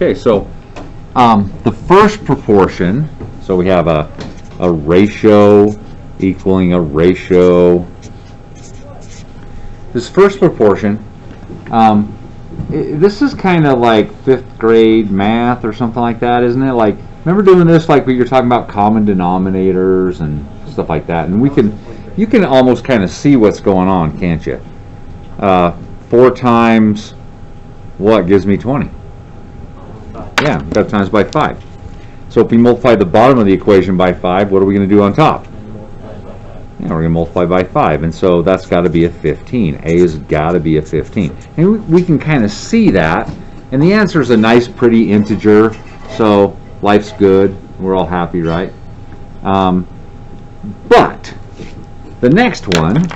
Okay, so the first proportion, so we have a ratio equaling a ratio. This first proportion, this is kind of like 5th grade math or something like that, isn't it? Like, remember doing this, like when you're talking about common denominators and stuff like that, and you can almost kind of see what's going on, can't you? 4 times what gives me 20? Yeah, we've got times by 5. So if we multiply the bottom of the equation by 5, what are we going to do on top? Yeah, we're going to multiply by 5, and so that's got to be a 15. A has got to be a 15. And we can kind of see that, and the answer is a nice, pretty integer, so life's good. We're all happy, right? But the next one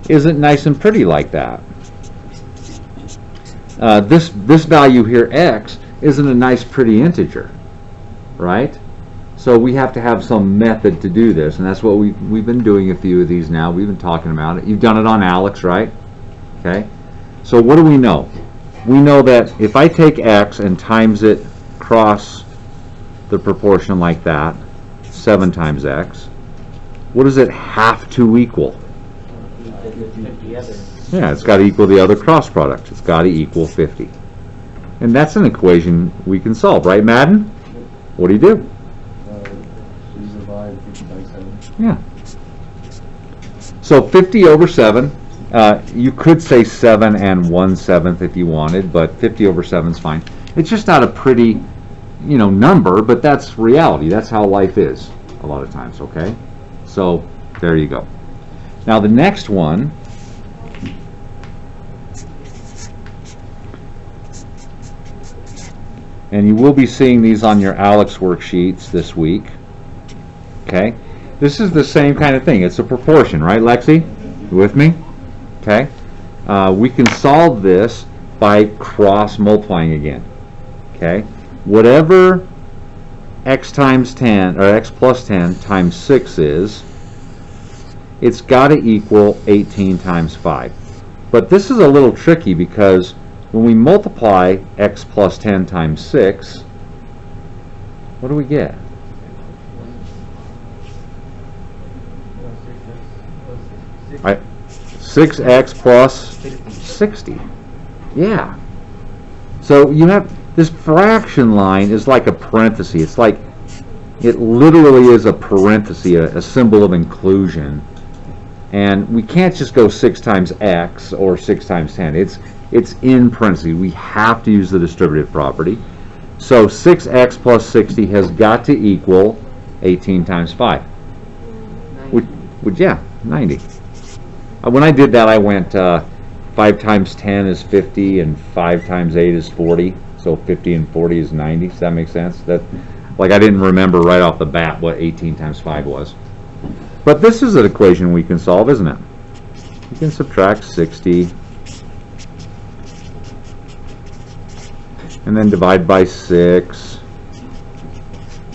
isn't nice and pretty like that. This value here, x, isn't a nice, pretty integer, right? So we have to have some method to do this, and that's what we've been doing a few of these now. We've been talking about it. You've done it on ALEKS, right? Okay. So what do we know? We know that if I take x and times it across the proportion like that, 7 times x, what does it have to equal? Yeah, it's got to equal the other cross product. It's got to equal 50. And that's an equation we can solve, right, Madden? What do you do? Yeah. So 50 over 7, you could say 7 and 1/7 if you wanted, but 50 over 7 is fine. It's just not a pretty, number, but that's reality. That's how life is a lot of times, okay? So there you go. Now the next one, and you will be seeing these on your ALEKS worksheets this week, okay? This is the same kind of thing. It's a proportion, right, Lexi? You with me? Okay. We can solve this by cross multiplying again. Okay. Whatever x times 10 or x plus 10 times 6 is, it's got to equal 18 times 5. But this is a little tricky because when we multiply x plus 10 times 6, what do we get? 6x plus 60. Yeah. So you have this fraction line is like a parenthesis. It's like it literally is a parenthesis, a symbol of inclusion. And we can't just go 6 times x or 6 times 10. It's in parentheses. We have to use the distributive property. So 6x plus 60 has got to equal 18 times 5. Yeah, 90. When I did that, I went 5 times 10 is 50, and 5 times 8 is 40. So 50 and 40 is 90. Does that make sense? Like I didn't remember right off the bat what 18 times 5 was. But this is an equation we can solve, isn't it? You can subtract 60 and then divide by 6.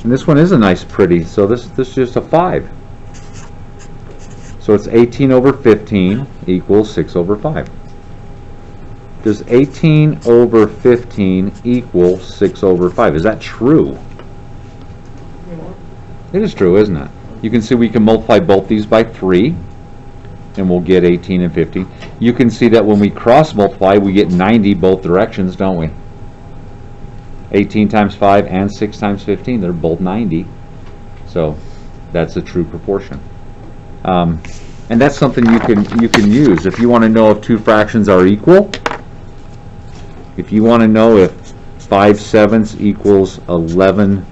And this one is a nice pretty, so this is just a 5. So it's 18 over 15 equals 6 over 5. Does 18 over 15 equal 6 over 5? Is that true? It is true, isn't it? You can see we can multiply both these by 3, and we'll get 18 and 15. You can see that when we cross multiply, we get 90 both directions, don't we? 18 times 5 and 6 times 15, they're both 90. So that's a true proportion. And that's something you can use if you want to know if two fractions are equal. If you want to know if 5/7 equals 11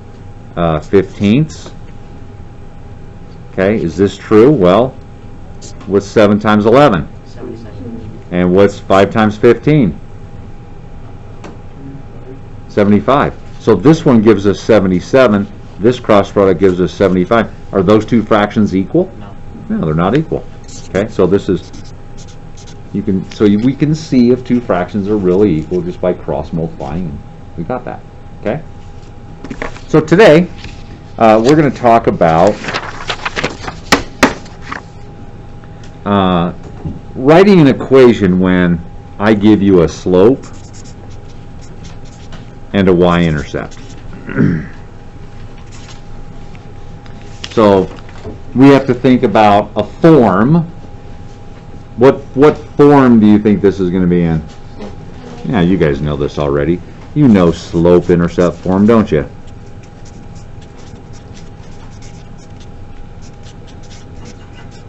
15ths, okay, is this true? Well, what's 7 times 11? 77. And what's 5 times 15? 75. So this one gives us 77. This cross product gives us 75. Are those two fractions equal? No. No, they're not equal. Okay, so this is, we can see if two fractions are really equal just by cross multiplying. We got that. Okay. So today we're going to talk about writing an equation when I give you a slope and a y-intercept. So we have to think about a form. What form do you think this is going to be in? Yeah, you guys know this already. You know slope-intercept form, don't you?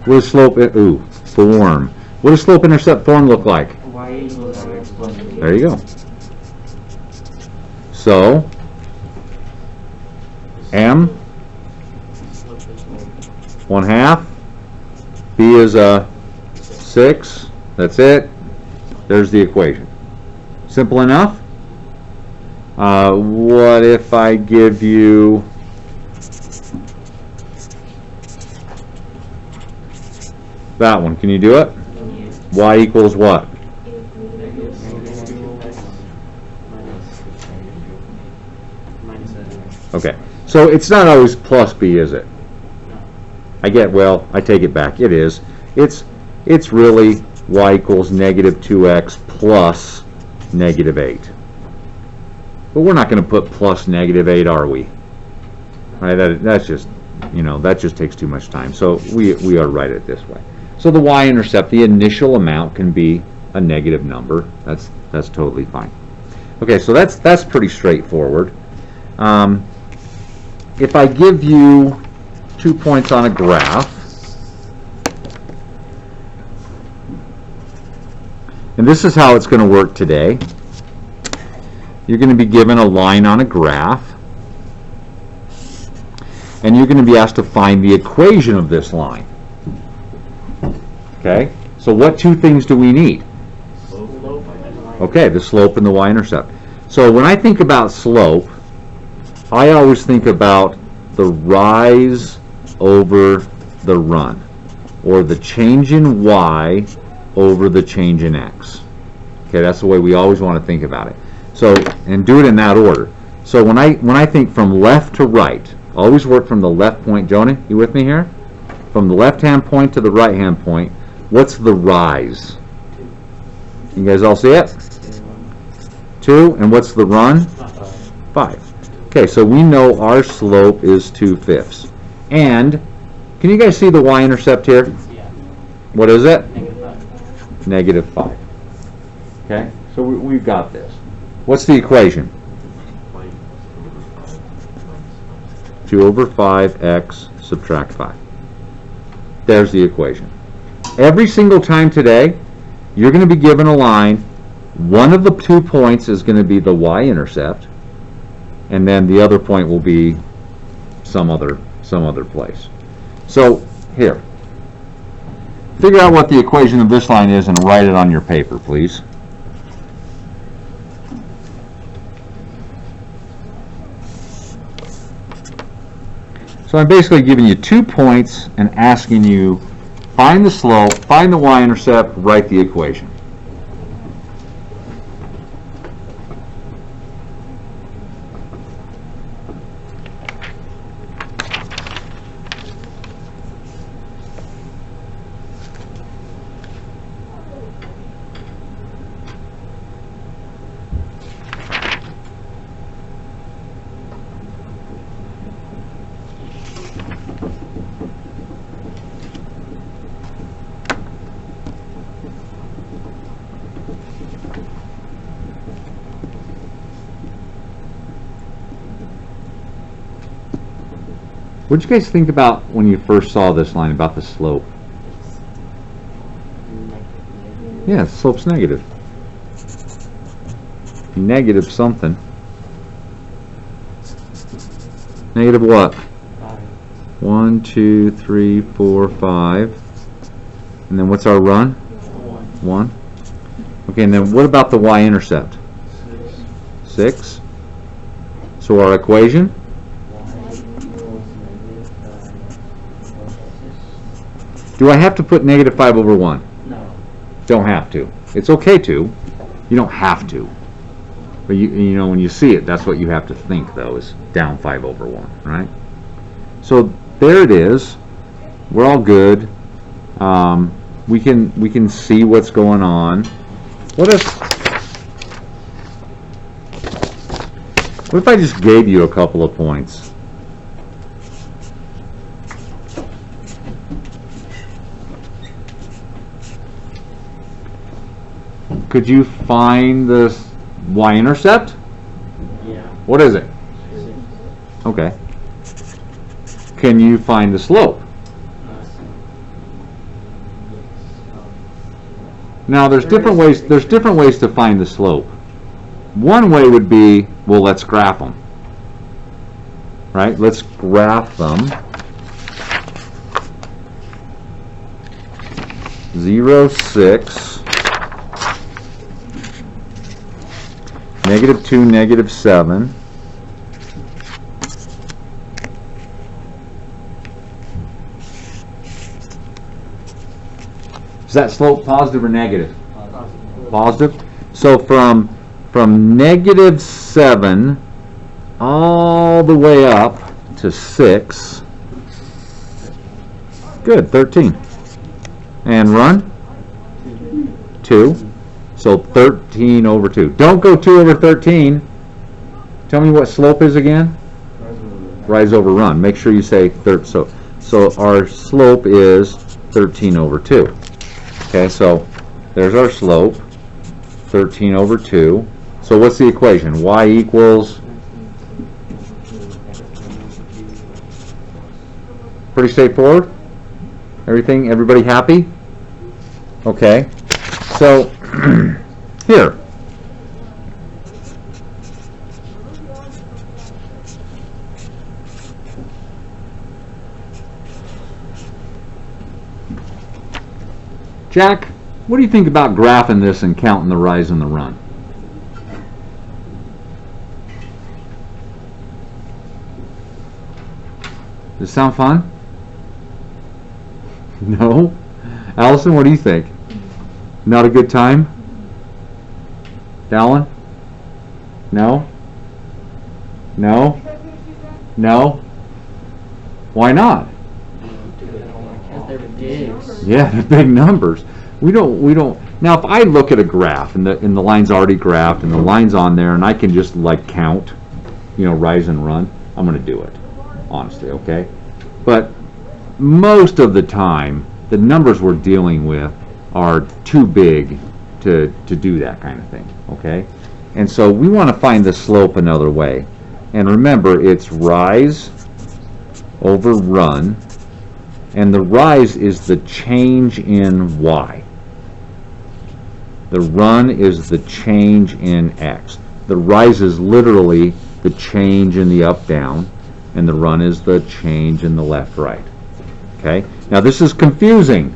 What does form. What does slope-intercept form look like? There you go. So, M, 1/2. B is a 6. That's it. There's the equation. Simple enough? What if I give you that one? Can you do it? Y equals what? Okay, so it's not always plus b, is it? I take it back. It is. It's really y equals negative 2x plus negative 8. But we're not going to put plus negative 8, are we? Right, that's just, that just takes too much time. So we ought to write it this way. So the y-intercept, the initial amount, can be a negative number. That's totally fine. Okay, so that's pretty straightforward. If I give you 2 points on a graph, and this is how it's going to work today. You're going to be given a line on a graph, and you're going to be asked to find the equation of this line. Okay, so what two things do we need? Okay, the slope and the y-intercept. So when I think about slope, I always think about the rise over the run, or the change in y over the change in x. Okay, that's the way we always want to think about it. So, and do it in that order. So when I think from left to right, always work from the left point. Joni, you with me here? From the left-hand point to the right-hand point, what's the rise? You guys all see it? 2. And what's the run? 5. Okay, so we know our slope is 2/5. And can you guys see the y-intercept here? What is it? Negative 5. Okay, so we've got this. What's the equation? 2 over 5x subtract 5. There's the equation. Every single time today, you're going to be given a line. One of the 2 points is going to be the y-intercept, and then the other point will be some other place. So here, figure out what the equation of this line is and write it on your paper, please. So I'm basically giving you 2 points and asking you find the slope, find the y-intercept, write the equation. What did you guys think about when you first saw this line about the slope? Yeah, the slope's negative. Negative something. Negative what? 1, 2, 3, 4, 5. And then what's our run? 1. Okay, and then what about the y-intercept? 6. So our equation? Do I have to put negative 5 over 1? No. Don't have to. It's okay to. You don't have to. But you know, when you see it, that's what you have to think, though, is down 5 over 1, right? So there it is. We're all good. We can see what's going on. What if I just gave you a couple of points? Could you find the y-intercept? Yeah. What is it? Okay. Can you find the slope? Now there's different ways to find the slope. One way would be, well, let's graph them. Right? Let's graph them. 0, 6, -2, -7. Is that slope positive or negative? Positive. So from -7 all the way up to 6. Good, 13. And run? 2. So 13 over 2. Don't go 2 over 13. Tell me what slope is again? Rise over run. Make sure you say so our slope is 13 over 2. Okay, so there's our slope, 13 over 2. So what's the equation? Y equals, pretty straightforward? Everybody happy? Okay, so here. Jack, what do you think about graphing this and counting the rise and the run? Does it sound fun? No? Allison, what do you think? Not a good time? Dallin? No? No? No? Why not? Yeah, the big numbers. We don't. Now, if I look at a graph and the line's already graphed and the line's on there, and I can just like count, rise and run, I'm going to do it, honestly. Okay, but most of the time, the numbers we're dealing with are too big to do that kind of thing. Okay, and so we want to find the slope another way. And remember, it's rise over run. And the rise is the change in y. The run is the change in x. The rise is literally the change in the up-down, and the run is the change in the left-right. Okay? Now this is confusing,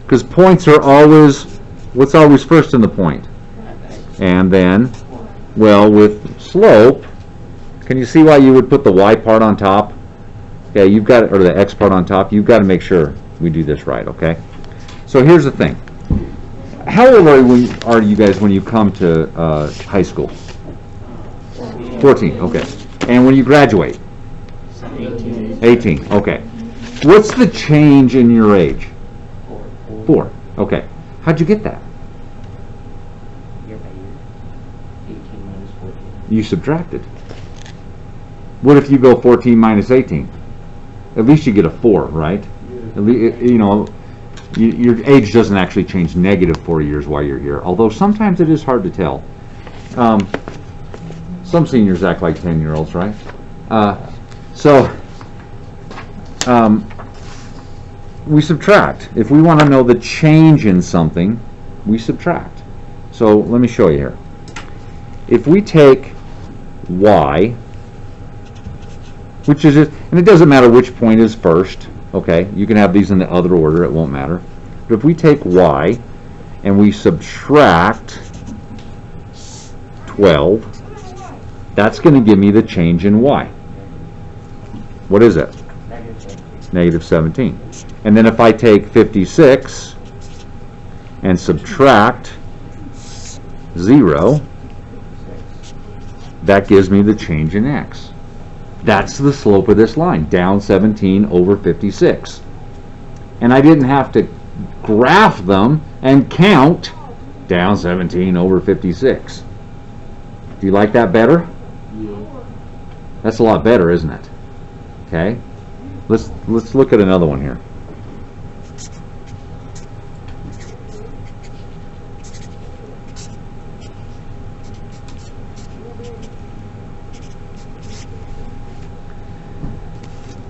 because points are always, what's always first in the point? And then, well, with slope, can you see why you would put the y part on top? Yeah, you've got, or the x part on top, you've got to make sure we do this right, okay? So here's the thing. How old are you guys when you come to high school? 14, okay. And when you graduate? 18, okay. What's the change in your age? 4, okay. How'd you get that? Year by year. 18 minus 14. You subtracted. What if you go 14 minus 18? At least you get a 4, right? At least, your age doesn't actually change negative 4 years while you're here, although sometimes it is hard to tell. Some seniors act like 10-year-olds, right? We subtract. If we want to know the change in something, we subtract. So let me show you here. If we take y, which is it, and it doesn't matter which point is first, okay? You can have these in the other order, it won't matter. But if we take y and we subtract 12, that's going to give me the change in y. What is it? Negative 17. And then if I take 56 and subtract 0, that gives me the change in x. That's the slope of this line, down 17 over 56. And I didn't have to graph them and count down 17 over 56. Do you like that better? Yeah. That's a lot better, isn't it? Okay. Let's look at another one here.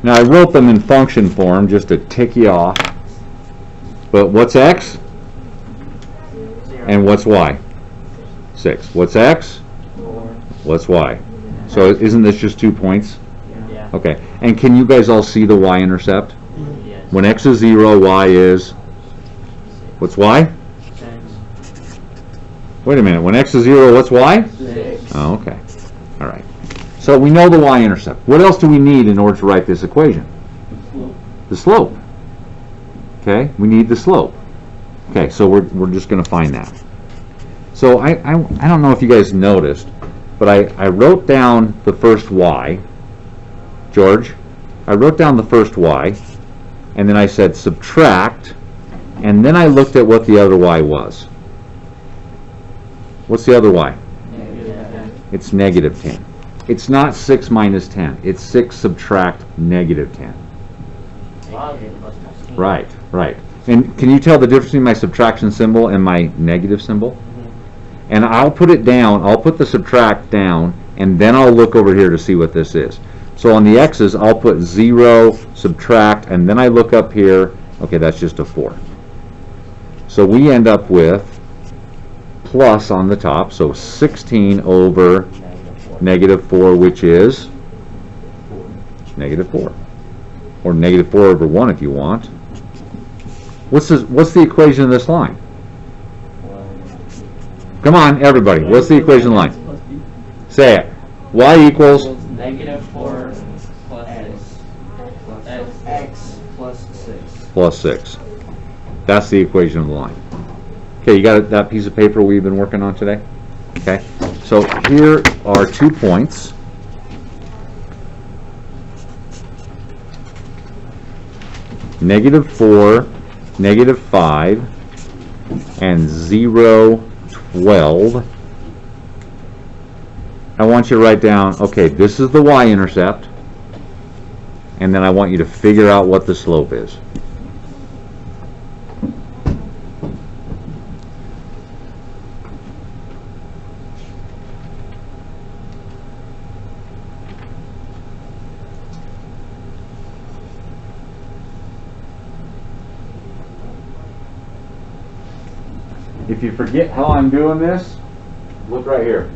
Now I wrote them in function form just to tick you off. But what's x? 0. And what's y? 6. What's x? 4. What's y? So isn't this just 2 points? Yeah. Okay. And can you guys all see the y-intercept? Yes. When x is 0, y is? What's y? 6. Wait a minute. When x is 0, what's y? 6. Oh, okay. All right. So we know the y-intercept. What else do we need in order to write this equation? The slope. Okay, we need the slope. Okay, so we're just going to find that. So I don't know if you guys noticed, but I wrote down the first y. George, I wrote down the first y, and then I said subtract, and then I looked at what the other y was. What's the other y? It's negative 10. It's not 6 minus 10. It's 6 subtract negative 10. Right, right. And can you tell the difference between my subtraction symbol and my negative symbol? And I'll put it down, I'll put the subtract down, and then I'll look over here to see what this is. So on the x's, I'll put 0, subtract, and then I look up here, okay, that's just a 4. So we end up with plus on the top, so 16 over negative 4, which is negative 4. Or negative 4 over 1 if you want. What's the equation of this line? Come on, everybody. What's the equation line? Say it. Y equals Negative 4 plus x plus 6. plus 6. That's the equation of the line. Okay, you got that piece of paper we've been working on today? Okay. So here are 2 points. Negative 4, negative 5, and 0, 12. I want you to write down, okay, this is the y-intercept, and then I want you to figure out what the slope is. If you forget how I'm doing this, look right here.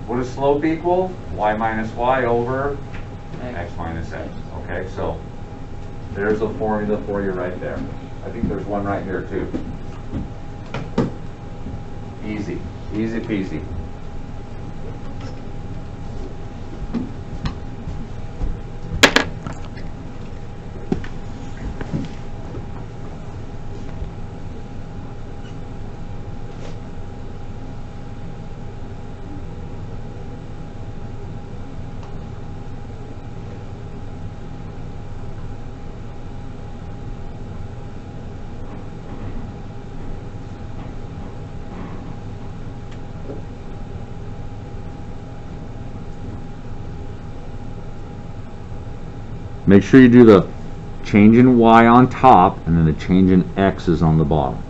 What does slope equal? Y minus y over x minus x. Okay, so there's a formula for you right there. I think there's one right here too. Easy. Easy peasy. Make sure you do the change in y on top and then the change in x is on the bottom.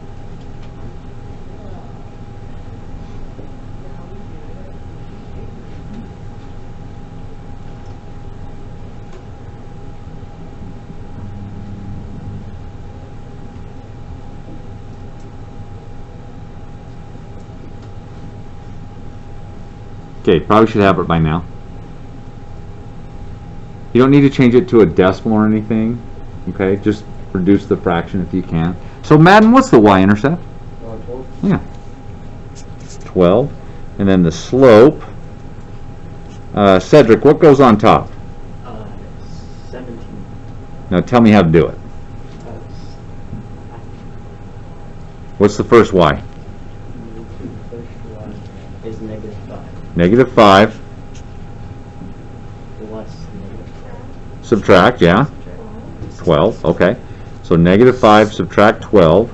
Okay, probably should have it by now. You don't need to change it to a decimal or anything. Okay, just reduce the fraction if you can. So Madden, what's the y-intercept? 12. Yeah, 12. And then the slope. Cedric, what goes on top? 17. Now tell me how to do it. What's the first y? The first one is negative 5. Negative 5. Plus negative 5. Subtract, yeah. 12, okay. So negative 5 subtract 12.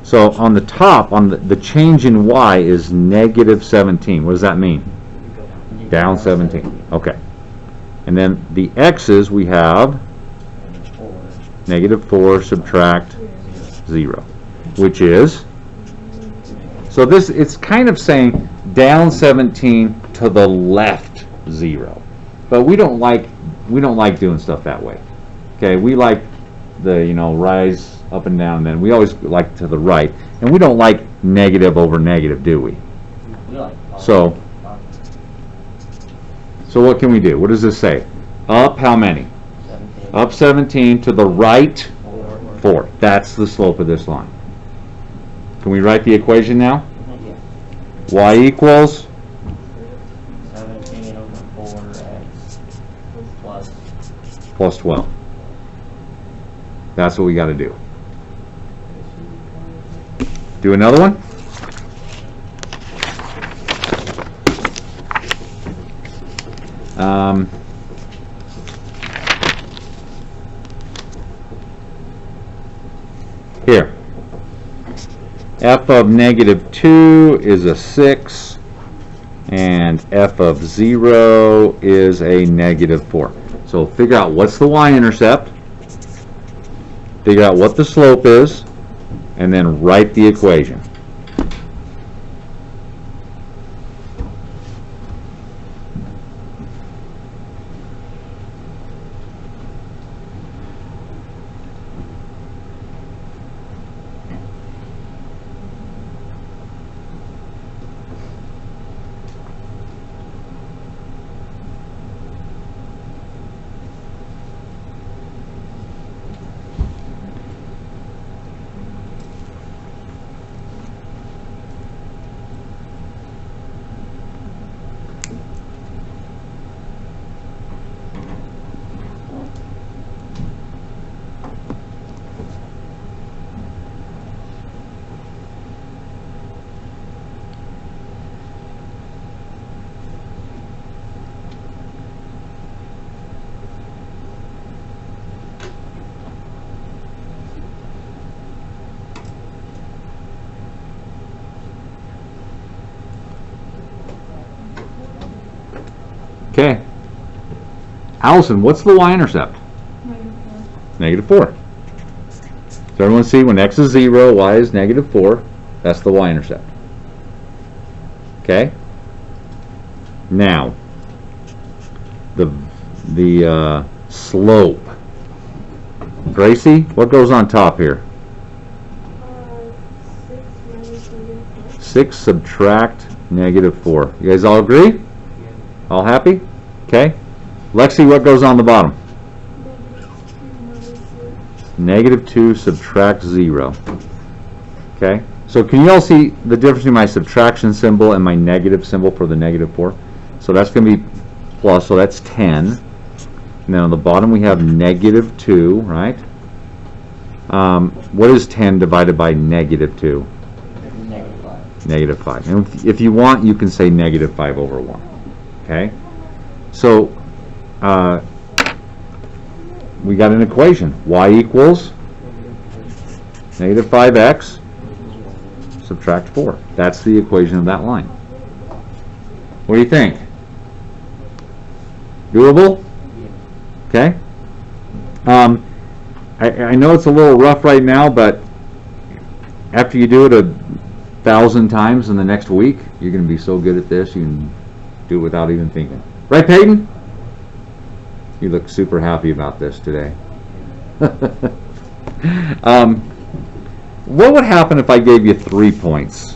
So on the top, on the change in y is negative 17. What does that mean? Down 17. Okay. And then the x's we have negative 4 subtract 0, which is, so this, it's kind of saying down 17 to the left 0. But we don't like doing stuff that way. Okay, we like the, you know, rise up and down, and then we always like to the right. And we don't like negative over negative, do we? So what can we do? What does this say? Up how many? 17. Up 17 to the right 4. That's the slope of this line. Can we write the equation now? Yeah. Y equals 17 over 4x plus 12. That's what we got to do. Do another one? Here. F of negative 2 is a 6, and F of 0 is a negative 4. So figure out what's the y-intercept, figure out what the slope is, and then write the equation. Okay. Allison, what's the y-intercept? Negative 4. Does everyone see when x is 0, y is negative 4? That's the y-intercept. Okay? Now, the slope. Gracie, what goes on top here? 6 subtract negative 4. You guys all agree? All happy? Okay. Lexi, what goes on the bottom? Negative 2 subtract 0. Okay. So can you all see the difference between my subtraction symbol and my negative symbol for the negative 4? So that's going to be plus, so that's 10. And then on the bottom we have negative 2, right? What is 10 divided by negative 2? Negative 5. Negative 5. And if you want, you can say negative 5 over 1. Okay? So, we got an equation. Y equals negative 5x subtract 4. That's the equation of that line. What do you think? Doable? Okay? I know it's a little rough right now, but after you do it 1,000 times in the next week, you're going to be so good at this, you can do it without even thinking. Right, Peyton? You look super happy about this today. What would happen if I gave you 3 points?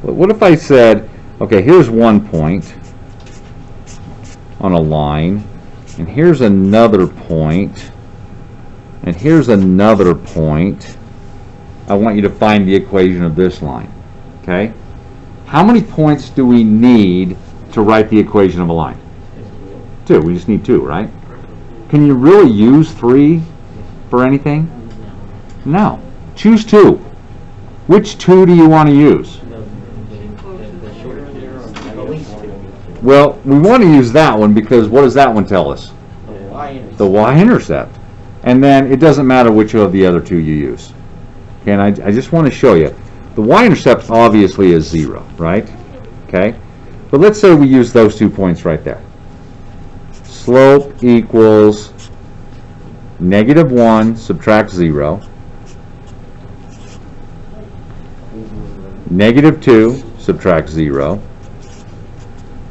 What if I said, okay, here's 1 point on a line, and here's another point, and here's another point. I want you to find the equation of this line. Okay? How many points do we need to write the equation of a line? 2. We just need 2, right? Can you really use 3 for anything? No. Choose 2. Which 2 do you want to use? The short two, at least 2. Well, we want to use that one because what does that one tell us? The y-intercept. The y-intercept. And then it doesn't matter which of the other 2 you use. Okay, and I just want to show you. The y-intercept obviously is 0, right? Okay? But let's say we use those 2 points right there. Slope equals -1 subtract 0, -2 subtract 0.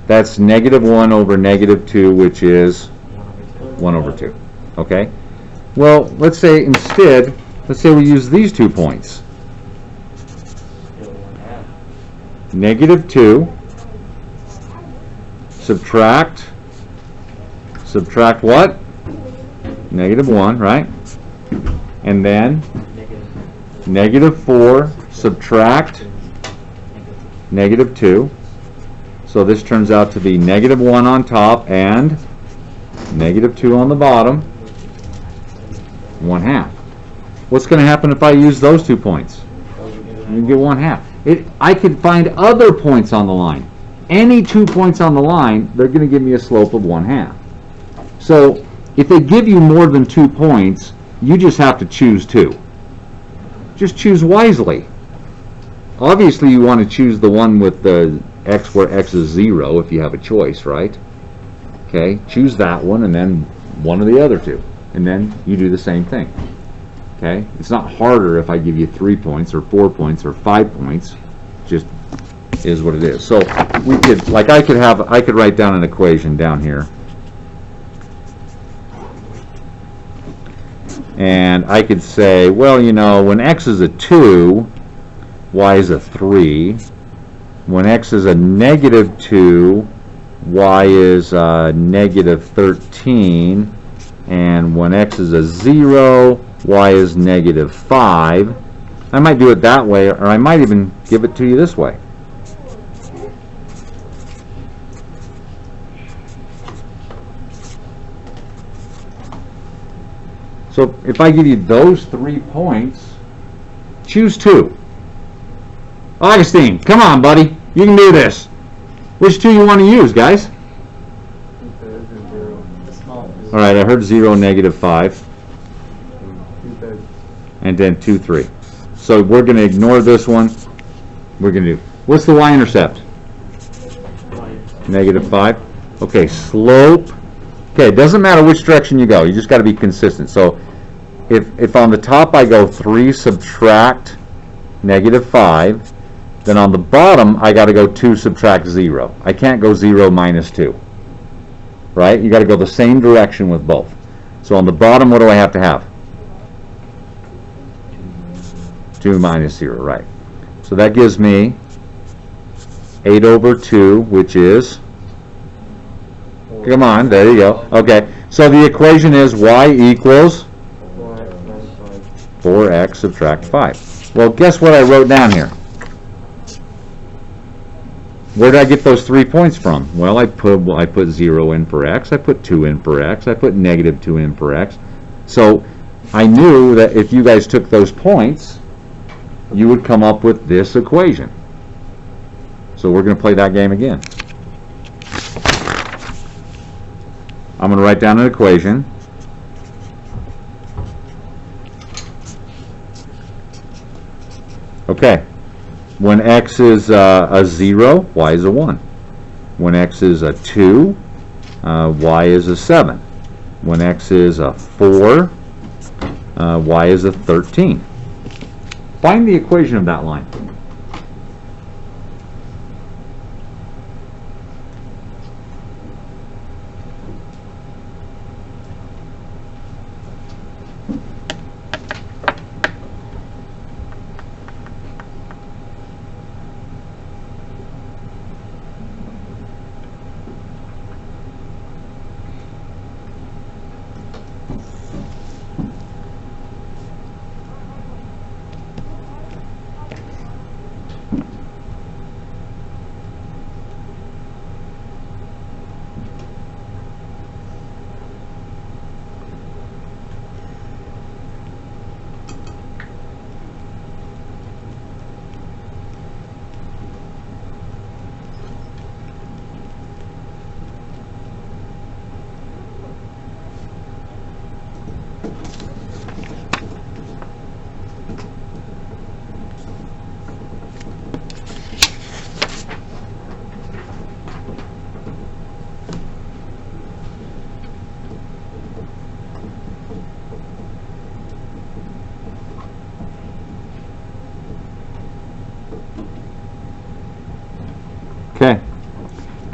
That's -1 over -2, which is 1 over 2. Okay? Well, let's say instead, let's say we use these 2 points. -2 subtract what? -1, right? And then -4 subtract -2. So this turns out to be -1 on top and -2 on the bottom, 1/2. What's going to happen if I use those 2 points? You get 1/2. I could find other points on the line. Any 2 points on the line, they're going to give me a slope of 1/2. So if they give you more than 2 points, you just have to choose 2. Just choose wisely. Obviously you want to choose the one with the x where x is 0 if you have a choice, right? Okay, choose that one and then one of the other 2. And then you do the same thing. Okay, it's not harder if I give you 3 points or 4 points or 5 points. Just is what it is. So we could, like, I could write down an equation down here, and I could say, well, you know, when x is a 2, y is a 3. When x is a -2, y is -13, and when x is a 0, y is -5. I might do it that way, or I might even give it to you this way. So if I give you those 3 points, choose 2. Augustine, come on, buddy. You can do this. Which 2 you want to use, guys? All right, I heard 0, -5. And then 2, 3. So we're going to ignore this one. We're going to do, what's the y-intercept? -5. Okay, slope. Okay, it doesn't matter which direction you go. You just got to be consistent. So if on the top I go 3 subtract -5, then on the bottom I got to go 2 subtract 0. I can't go 0 minus 2. Right? You got to go the same direction with both. So on the bottom, what do I have to have? 2 minus 0, right. So that gives me 8 over 2, which is, come on, there you go. Okay, so the equation is y equals 4x subtract 5. Well, guess what I wrote down here? Where did I get those 3 points from? Well, I put 0 in for x, I put 2 in for x, I put -2 in for x. So I knew that if you guys took those points, you would come up with this equation. So we're going to play that game again. I'm going to write down an equation. Okay. When x is a 0, y is a 1. When x is a 2, y is a 7. When x is a 4, y is a 13. Find the equation of that line.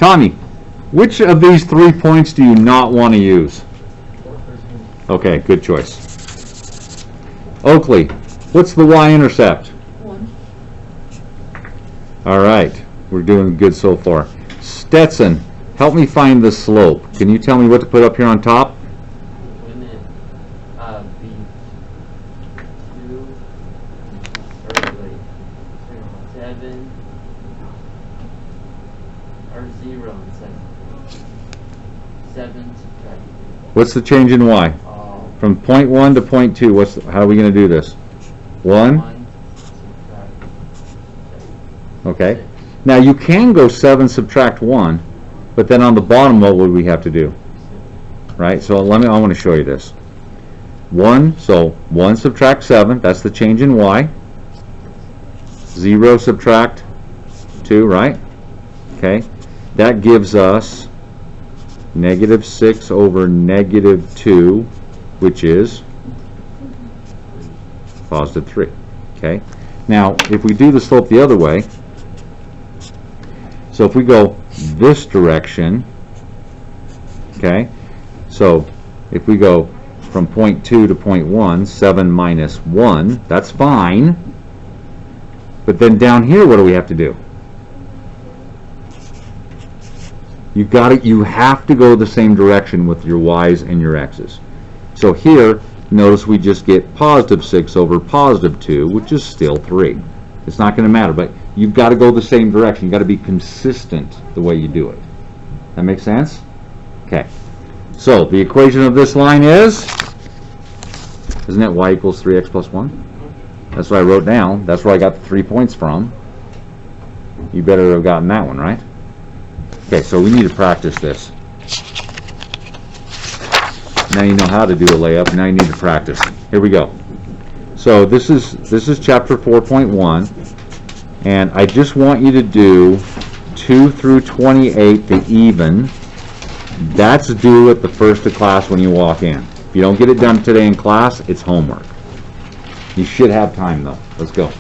Tommy, which of these 3 points do you not want to use? Okay, good choice. Oakley, what's the y-intercept? 1. All right, we're doing good so far. Stetson, help me find the slope. Can you tell me what to put up here on top? Wouldn't it be 2 or wait, 7 or 0 and 7? 7 subtract. What's the change in y? From point 1 to point 2, how are we going to do this? 1? 1 subtract. Okay. Now you can go 7 subtract 1, but then on the bottom what would we have to do? Right? So I want to show you this. 1, so 1 subtract 7, that's the change in y. 0 subtract 2, right? Okay. That gives us negative 6 over negative 2, which is positive 3. Okay. Now, if we do the slope the other way, so if we go this direction, okay, so if we go from point 2 to point 1, 7 minus 1, that's fine. But then down here, what do we have to do? You have to go the same direction with your y's and your x's. So here, notice we just get positive 6 over positive 2, which is still 3. It's not going to matter, but you've got to go the same direction. You've got to be consistent the way you do it. That makes sense? Okay. So the equation of this line is, isn't it y equals 3x plus 1? That's what I wrote down. That's where I got the 3 points from. You better have gotten that one, right? Okay, so we need to practice this. Now you know how to do a layup. Now you need to practice. Here we go. So this is chapter 4.1, and I just want you to do 2 through 28 to even. That's due at the first of class when you walk in. If you don't get it done today in class, it's homework. You should have time though. Let's go.